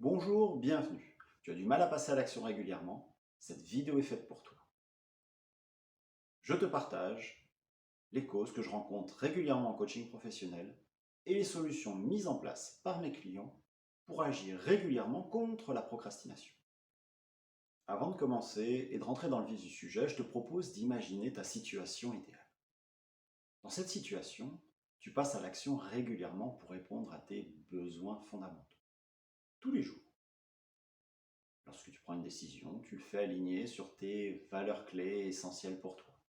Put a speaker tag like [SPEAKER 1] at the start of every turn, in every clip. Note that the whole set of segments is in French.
[SPEAKER 1] Bonjour, bienvenue. Tu as du mal à passer à l'action régulièrement? Cette vidéo est faite pour toi. Je te partage les causes que je rencontre régulièrement en coaching professionnel et les solutions mises en place par mes clients pour agir régulièrement contre la procrastination. Avant de commencer et de rentrer dans le vif du sujet, je te propose d'imaginer ta situation idéale. Dans cette situation, tu passes à l'action régulièrement pour répondre à tes besoins fondamentaux, tous les jours. Lorsque tu prends une décision, tu le fais aligner sur tes valeurs clés essentielles pour toi.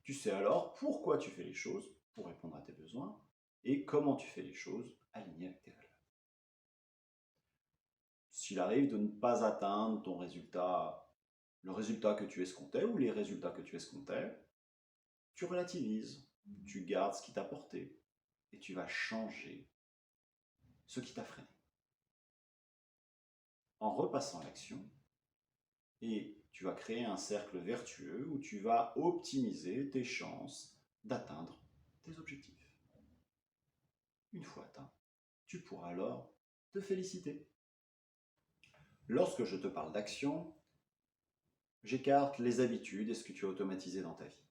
[SPEAKER 1] Tu sais alors pourquoi tu fais les choses pour répondre à tes besoins et comment tu fais les choses alignées avec tes valeurs. S'il arrive de ne pas atteindre ton résultat, le résultat que tu escomptais ou les résultats que tu escomptais, tu relativises, tu gardes ce qui t'a porté et tu vas changer ce qui t'a freiné. En repassant à l'action, et tu vas créer un cercle vertueux où tu vas optimiser tes chances d'atteindre tes objectifs. Une fois atteint, tu pourras alors te féliciter. Lorsque je te parle d'action, j'écarte les habitudes et ce que tu as automatisé dans ta vie.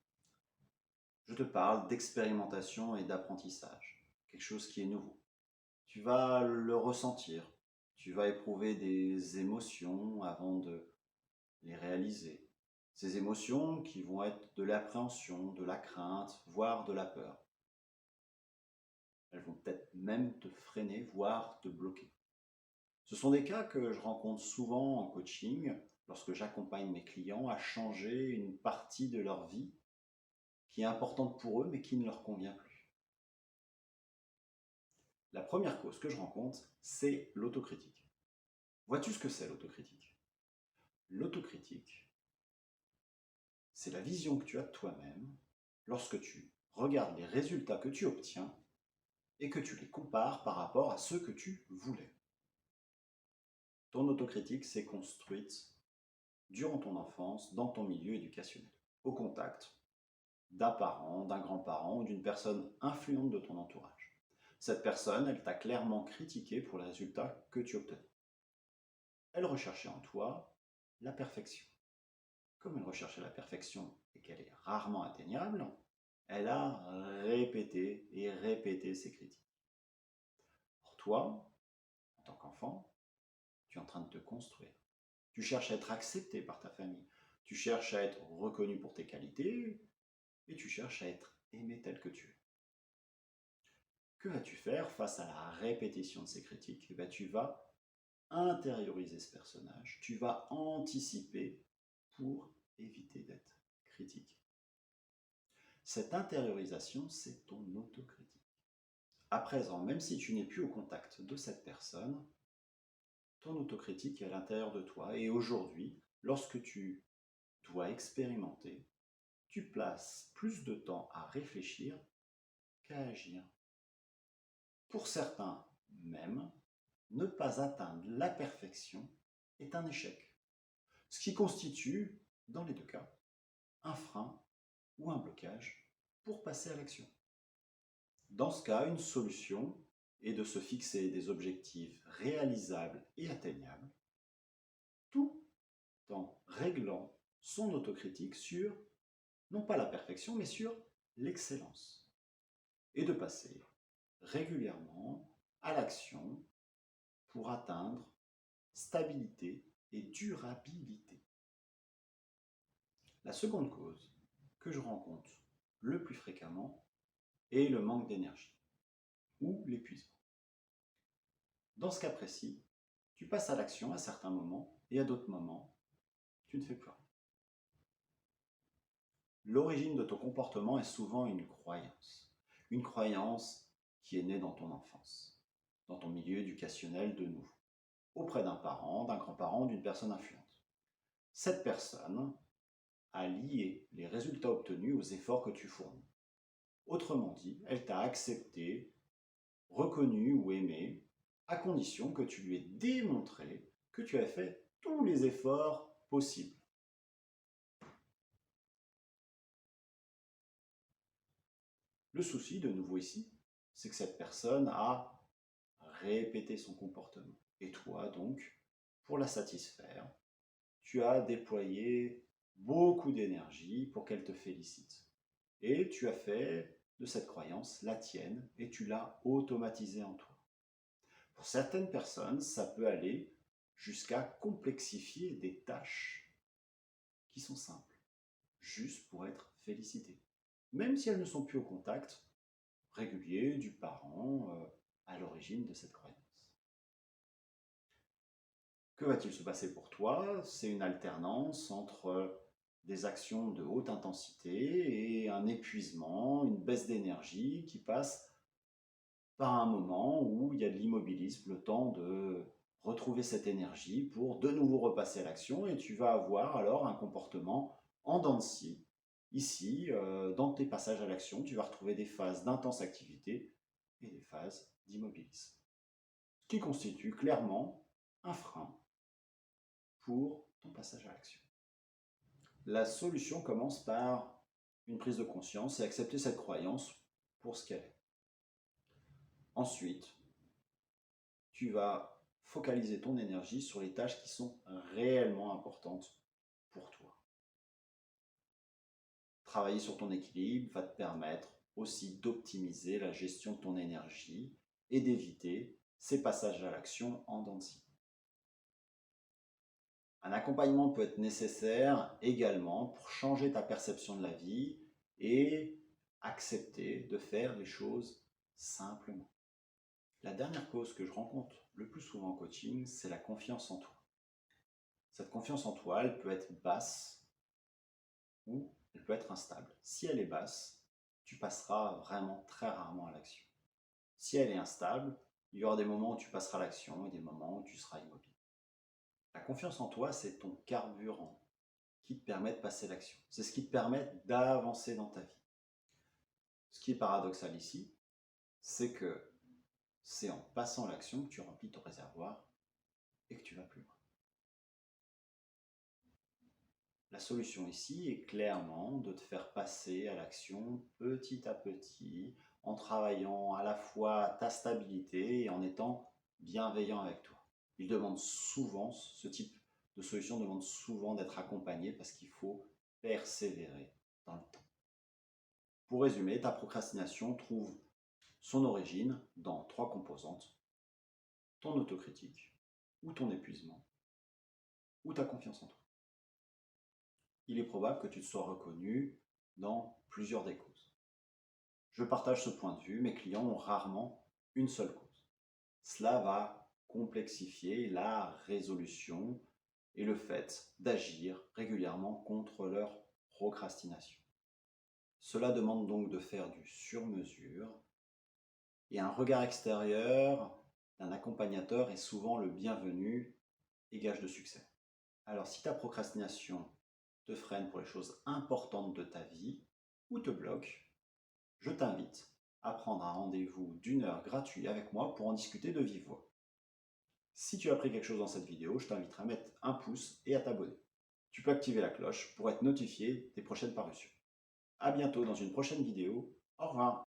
[SPEAKER 1] Je te parle d'expérimentation et d'apprentissage, quelque chose qui est nouveau. Tu vas le ressentir, tu vas éprouver des émotions avant de les réaliser. Ces émotions qui vont être de l'appréhension, de la crainte, voire de la peur. Elles vont peut-être même te freiner, voire te bloquer. Ce sont des cas que je rencontre souvent en coaching lorsque j'accompagne mes clients à changer une partie de leur vie qui est importante pour eux mais qui ne leur convient plus. La première cause que je rencontre, c'est l'autocritique. Vois-tu ce que c'est l'autocritique? L'autocritique, c'est la vision que tu as de toi-même lorsque tu regardes les résultats que tu obtiens et que tu les compares par rapport à ceux que tu voulais. Ton autocritique s'est construite durant ton enfance, dans ton milieu éducationnel, au contact d'un parent, d'un grand-parent ou d'une personne influente de ton entourage. Cette personne, elle t'a clairement critiqué pour les résultats que tu obtenais. Elle recherchait en toi la perfection. Comme elle recherchait la perfection et qu'elle est rarement atteignable, elle a répété et répété ses critiques. Pour toi, en tant qu'enfant, tu es en train de te construire. Tu cherches à être accepté par ta famille. Tu cherches à être reconnu pour tes qualités et tu cherches à être aimé tel que tu es. Que vas-tu faire face à la répétition de ces critiques? Tu vas intérioriser ce personnage, tu vas anticiper pour éviter d'être critiqué. Cette intériorisation, c'est ton autocritique. À présent, même si tu n'es plus au contact de cette personne, ton autocritique est à l'intérieur de toi et aujourd'hui, lorsque tu dois expérimenter, tu places plus de temps à réfléchir qu'à agir. Pour certains même, ne pas atteindre la perfection est un échec, ce qui constitue, dans les deux cas, un frein ou un blocage pour passer à l'action. Dans ce cas, une solution est de se fixer des objectifs réalisables et atteignables, tout en réglant son autocritique sur, non pas la perfection, mais sur l'excellence, et de passer régulièrement à l'action pour atteindre stabilité et durabilité. La seconde cause que je rencontre le plus fréquemment est le manque d'énergie ou l'épuisement. Dans ce cas précis, tu passes à l'action à certains moments et à d'autres moments, tu ne fais plus rien. L'origine de ton comportement est souvent une croyance qui est née dans ton enfance, dans ton milieu éducationnel de nouveau, auprès d'un parent, d'un grand-parent, d'une personne influente. Cette personne a lié les résultats obtenus aux efforts que tu fournis. Autrement dit, elle t'a accepté, reconnu ou aimé, à condition que tu lui aies démontré que tu as fait tous les efforts possibles. Le souci, de nouveau ici, c'est que cette personne a répété son comportement. Et toi, donc, pour la satisfaire, tu as déployé beaucoup d'énergie pour qu'elle te félicite. Et tu as fait de cette croyance la tienne et tu l'as automatisée en toi. Pour certaines personnes, ça peut aller jusqu'à complexifier des tâches qui sont simples, juste pour être félicitées, même si elles ne sont plus au contact régulier du parent à l'origine de cette croyance. Que va-t-il se passer pour toi? C'est une alternance entre des actions de haute intensité et un épuisement, une baisse d'énergie qui passe par un moment où il y a de l'immobilisme, le temps de retrouver cette énergie pour de nouveau repasser à l'action et tu vas avoir alors un comportement en dents de scie. Ici, dans tes passages à l'action, tu vas retrouver des phases d'intense activité et des phases d'immobilisme, ce qui constitue clairement un frein pour ton passage à l'action. La solution commence par une prise de conscience et accepter cette croyance pour ce qu'elle est. Ensuite, tu vas focaliser ton énergie sur les tâches qui sont réellement importantes pour toi. Travailler sur ton équilibre va te permettre aussi d'optimiser la gestion de ton énergie et d'éviter ces passages à l'action en dents de scie. Un accompagnement peut être nécessaire également pour changer ta perception de la vie et accepter de faire les choses simplement. La dernière cause que je rencontre le plus souvent en coaching, c'est la confiance en toi. Cette confiance en toi, elle peut être basse ou elle peut être instable. Si elle est basse, tu passeras vraiment très rarement à l'action. Si elle est instable, il y aura des moments où tu passeras à l'action et des moments où tu seras immobile. La confiance en toi, c'est ton carburant qui te permet de passer à l'action. C'est ce qui te permet d'avancer dans ta vie. Ce qui est paradoxal ici, c'est que c'est en passant à l'action que tu remplis ton réservoir et que tu vas plus loin. La solution ici est clairement de te faire passer à l'action petit à petit, en travaillant à la fois ta stabilité et en étant bienveillant avec toi. Il demande souvent, ce type de solution demande souvent d'être accompagné parce qu'il faut persévérer dans le temps. Pour résumer, ta procrastination trouve son origine dans 3 composantes: ton autocritique, ou ton épuisement, ou ta confiance en toi. Il est probable que tu te sois reconnu dans plusieurs des causes. Je partage ce point de vue, mes clients ont rarement une seule cause. Cela va complexifier la résolution et le fait d'agir régulièrement contre leur procrastination. Cela demande donc de faire du sur-mesure et un regard extérieur d'un accompagnateur est souvent le bienvenu et gage de succès. Alors si ta procrastination te freine pour les choses importantes de ta vie ou te bloque, je t'invite à prendre un rendez-vous d'1 heure gratuit avec moi pour en discuter de vive voix. Si tu as appris quelque chose dans cette vidéo, je t'inviterai à mettre un pouce et à t'abonner. Tu peux activer la cloche pour être notifié des prochaines parutions. A bientôt dans une prochaine vidéo. Au revoir.